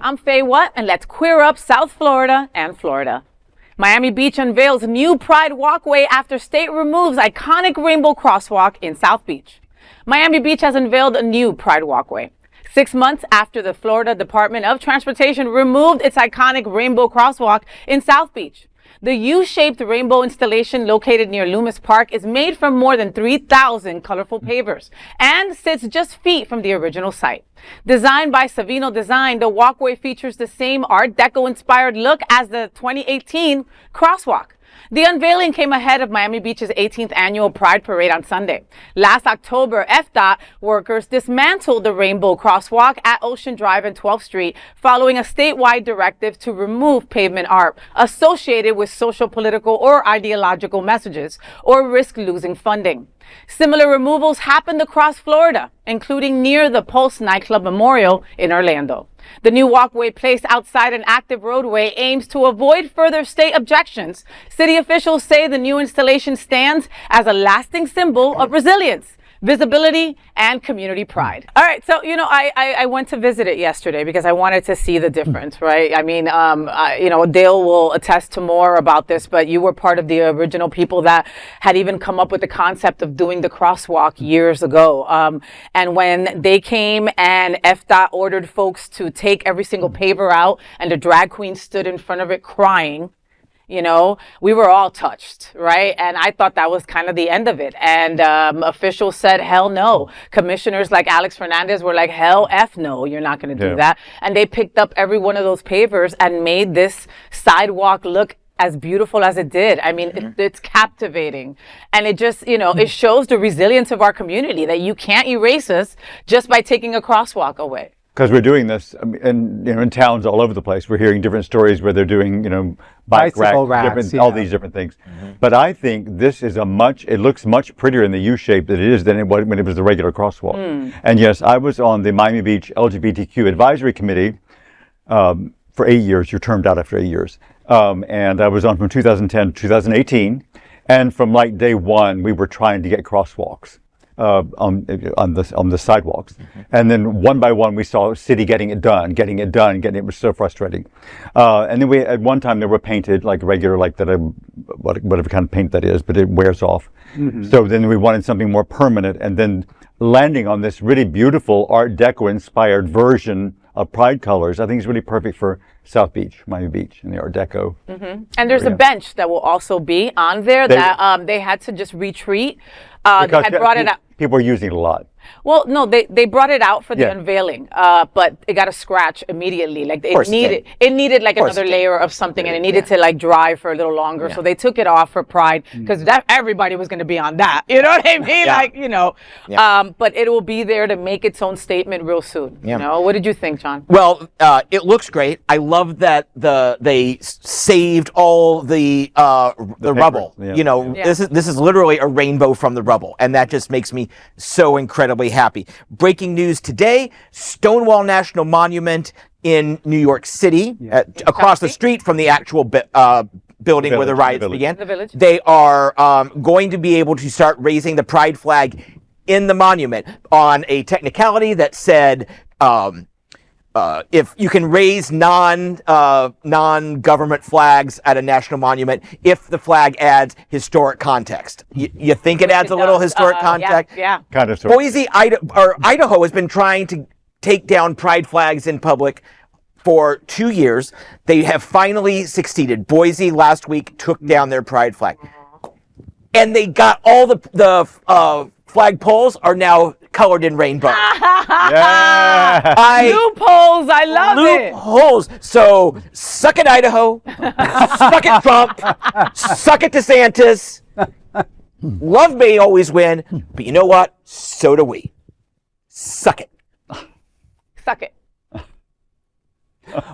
I'm Faye Watt, and let's queer up South Florida and Florida. Miami Beach unveils new Pride Walkway after state removes iconic rainbow crosswalk in South Beach. Miami Beach has unveiled a new Pride Walkway. 6 months after the Florida Department of Transportation removed its iconic rainbow crosswalk in South Beach. The U-shaped rainbow installation located near Lummus Park is made from more than 3,000 colorful pavers and sits just feet from the original site. Designed by Savino Design, the walkway features the same Art Deco-inspired look as the 2018 Crosswalk. The unveiling came ahead of Miami Beach's 18th annual Pride Parade on Sunday. Last October, FDOT workers dismantled the rainbow crosswalk at Ocean Drive and 12th Street following a statewide directive to remove pavement art associated with social, political, or ideological messages or risk losing funding. Similar removals happened across Florida, including near the Pulse Nightclub Memorial in Orlando. The new walkway placed outside an active roadway aims to avoid further state objections. City officials say the new installation stands as a lasting symbol of resilience, visibility, and community pride. All right, so, I went to visit it yesterday because I wanted to see the difference, right? I mean, Dale will attest to more about this, but you were part of the original people that had even come up with the concept of doing the crosswalk years ago. And when they came and FDOT ordered folks to take every single paver out and the drag queen stood in front of it crying, we were all touched, right? And I thought that was kind of the end of it. And officials said, hell no. Commissioners like Alex Fernandez were like, hell F no, you're not going to do that. And they picked up every one of those pavers and made this sidewalk look as beautiful as it did. I mean, it's captivating. And it just, it shows the resilience of our community that you can't erase us just by taking a crosswalk away. Because we're doing this, in towns all over the place. We're hearing different stories where they're doing, bike racks, all these different things. But I think this is it looks much prettier in the U shape than it is when it was the regular crosswalk. And yes, I was on the Miami Beach LGBTQ Advisory Committee for 8 years. You're termed out after 8 years. And I was on from 2010 to 2018. And from day one, we were trying to get crosswalks. On the sidewalks, and then one by one we saw city getting it done. It was so frustrating. And then at one time they were painted like regular, whatever kind of paint that is, but it wears off. So then we wanted something more permanent, and then landing on this really beautiful Art Deco-inspired version of Pride colors, I think is really perfect for South Beach, Miami Beach, and the Art Deco. And there's a bench that will also be on there that they had to just retreat. They had brought it out. People are using it a lot. Well, no, they brought it out for the unveiling, but it got a scratch immediately. It needed another layer of something, and it needed to dry for a little longer. So they took it off for Pride because everybody was going to be on that. You know what I mean? But it will be there to make its own statement real soon. What did you think, John? Well, it looks great. I love that they saved all the rubble. This is literally a rainbow from the rubble, and that just makes me so incredibly happy. Breaking news today, Stonewall National Monument in New York City, across the street from the actual building where the riots began. They are going to be able to start raising the Pride flag in the monument on a technicality that said if you can raise non-government flags at a national monument if the flag adds historic context. You think it adds a little historic context? Yeah. Kind of. Boise, Idaho has been trying to take down Pride flags in public for 2 years. They have finally succeeded. Boise last week took down their Pride flag. And they got all the flag poles are now colored in rainbow. Loopholes, I love it. Loopholes. So, suck it, Idaho. Suck it, Trump. Suck it, DeSantis. Love may always win, but you know what? So do we. Suck it. Suck it.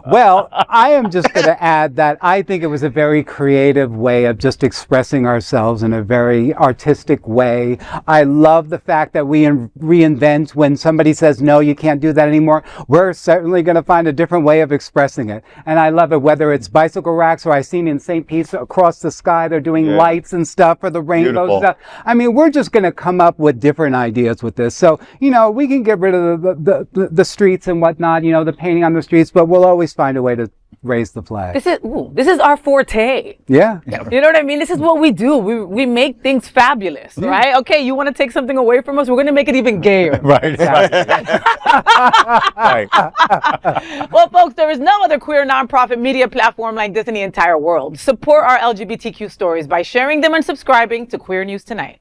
Well, I am just going to add that I think it was a very creative way of just expressing ourselves in a very artistic way. I love the fact that we reinvent when somebody says, no, you can't do that anymore. We're certainly going to find a different way of expressing it. And I love it, whether it's bicycle racks or I've seen in St. Pete's across the sky, they're doing lights and stuff for the rainbows and stuff. I mean, we're just going to come up with different ideas with this. So, we can get rid of the streets and whatnot, the painting on the streets, but we'll always find a way to raise the flag. This is our forte. Yeah. You know what I mean? This is what we do. We make things fabulous, right? Okay, you want to take something away from us? We're going to make it even gayer. Right. Right. Well, folks, there is no other queer nonprofit media platform like this in the entire world. Support our LGBTQ stories by sharing them and subscribing to Queer News Tonight.